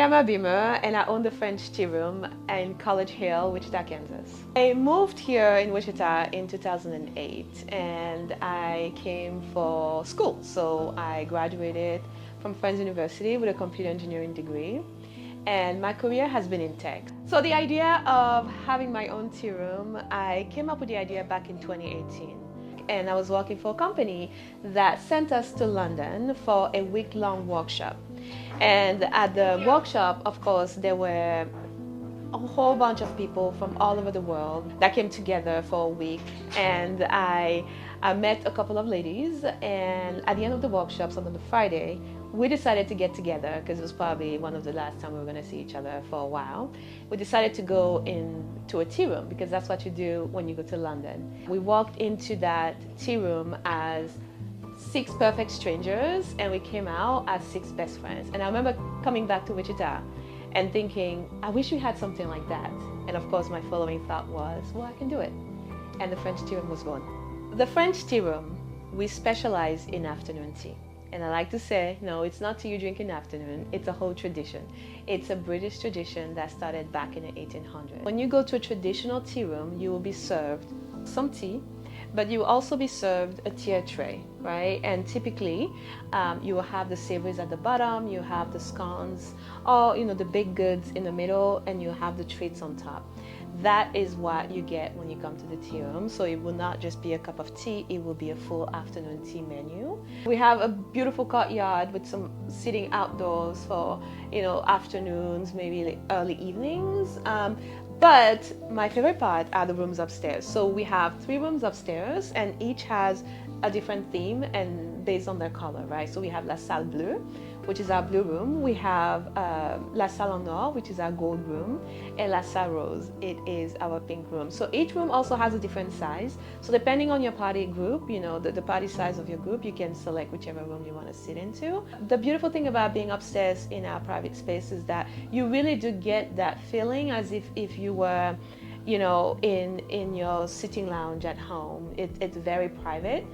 Karma Beamer, and I own the French Tea Room in College Hill, Wichita, Kansas. I moved here in Wichita in 2008, and I came for school. So I graduated from Friends University with a computer engineering degree, and my career has been in tech. So the idea of having my own tea room, I came up with the idea back in 2018. And I was working for a company that sent us to London for a week-long workshop. And at the workshop, of course, there were a whole bunch of people from all over the world that came together for a week. And I met a couple of ladies, and at the end of the workshops on the Friday, we decided to get together because it was probably one of the last time we were going to see each other for a while. We decided to go into a tea room because that's what you do when you go to London. We walked into that tea room as 6 perfect strangers, and we came out as 6 best friends. And I remember coming back to Wichita and thinking, I wish we had something like that. And of course, my following thought was, well, I can do it. And the French Tea Room was born. The French Tea Room, we specialize in afternoon tea. And I like to say, no, it's not tea you drink in the afternoon, it's a whole tradition. It's a British tradition that started back in the 1800s. When you go to a traditional tea room, you will be served some tea, but you will also be served a tier tray, right? And typically, you will have the savories at the bottom, you have the scones, or the baked goods in the middle, and you have the treats on top. That is what you get when you come to the tea room. So it will not just be a cup of tea, it will be a full afternoon tea menu. We have a beautiful courtyard with some seating outdoors for, afternoons, maybe like early evenings. But my favorite part are the rooms upstairs. So we have 3 rooms upstairs, and each has a different theme and based on their color, right? So we have La Salle Bleue, which is our blue room. We have La Salle en Or, which is our gold room, and La Salle Rose, it is our pink room. So each room also has a different size. So depending on your party group, the party size of your group, you can select whichever room you want to sit into. The beautiful thing about being upstairs in our private space is that you really do get that feeling as if you were in your sitting lounge at home. It's very private.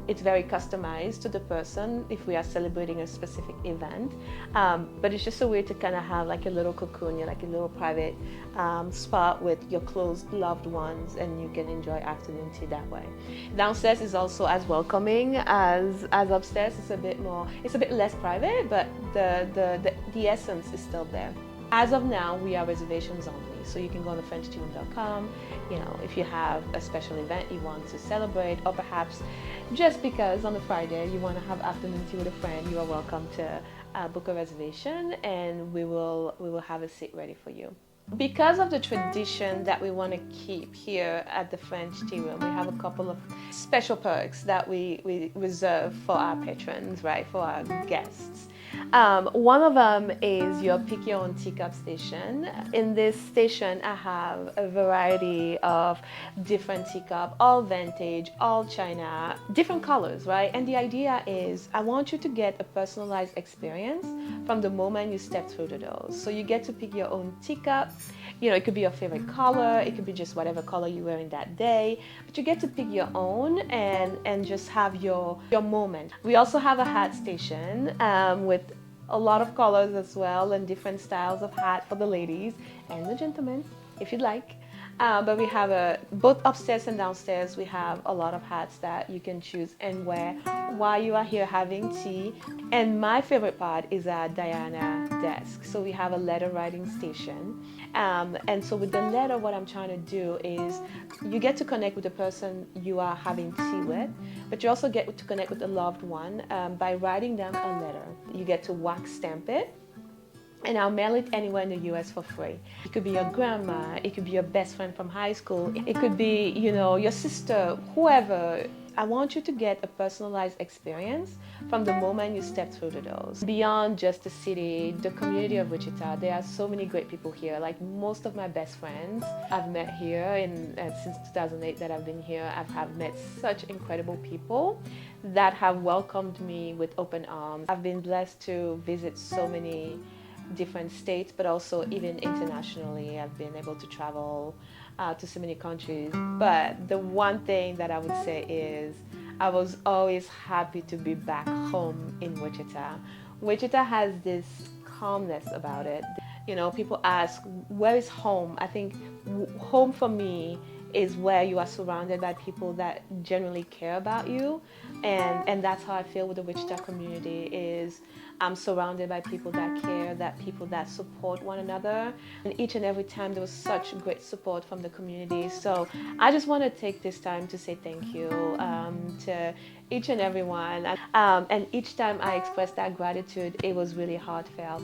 It's very customized to the person if we are celebrating a specific event. But it's just a way to kind of have like a little cocoon, like a little private spot with your close loved ones, and you can enjoy afternoon tea that way. Downstairs is also as welcoming as upstairs. It's a bit less private, but the essence is still there. As of now, we are reservations only. So you can go on thefrenchtearoom.com, if you have a special event you want to celebrate, or perhaps just because on a Friday you want to have afternoon tea with a friend, you are welcome to book a reservation, and we will have a seat ready for you. Because of the tradition that we want to keep here at the French Tea Room, we have a couple of special perks that we reserve for our patrons, right, for our guests. One of them is your pick your own teacup station. In this station, I have a variety of different teacup, all vintage, all china, different colors, right? And the idea is I want you to get a personalized experience from the moment you step through the doors. So you get to pick your own teacup. It could be your favorite color, it could be just whatever color you're wearing that day, but you get to pick your own and just have your moment. We also have a hat station with a lot of colors as well, and different styles of hat for the ladies and the gentlemen, if you'd like. But we have both upstairs and downstairs, we have a lot of hats that you can choose and wear while you are here having tea. And my favorite part is our Diana desk. So we have a letter writing station. And so with the letter, what I'm trying to do is you get to connect with the person you are having tea with, but you also get to connect with a loved one by writing them a letter. You get to wax stamp it, and I'll mail it anywhere in the US for free. It could be your grandma, it could be your best friend from high school, it could be, your sister, whoever. I want you to get a personalized experience from the moment you step through the doors. Beyond just the city, the community of Wichita, there are so many great people here. Like most of my best friends I've met here since 2008 that I've been here. I've met such incredible people that have welcomed me with open arms. I've been blessed to visit so many different states, but also even internationally. I've been able to travel to so many countries. But the one thing that I would say is I was always happy to be back home in Wichita. Wichita has this calmness about it. You know, people ask, where is home? I think home for me is where you are surrounded by people that genuinely care about you, and that's how I feel with the Wichita community. Is I'm surrounded by people that care, that people that support one another, and each and every time there was such great support from the community. So I just want to take this time to say thank you to each and every one, and each time I expressed that gratitude, it was really heartfelt.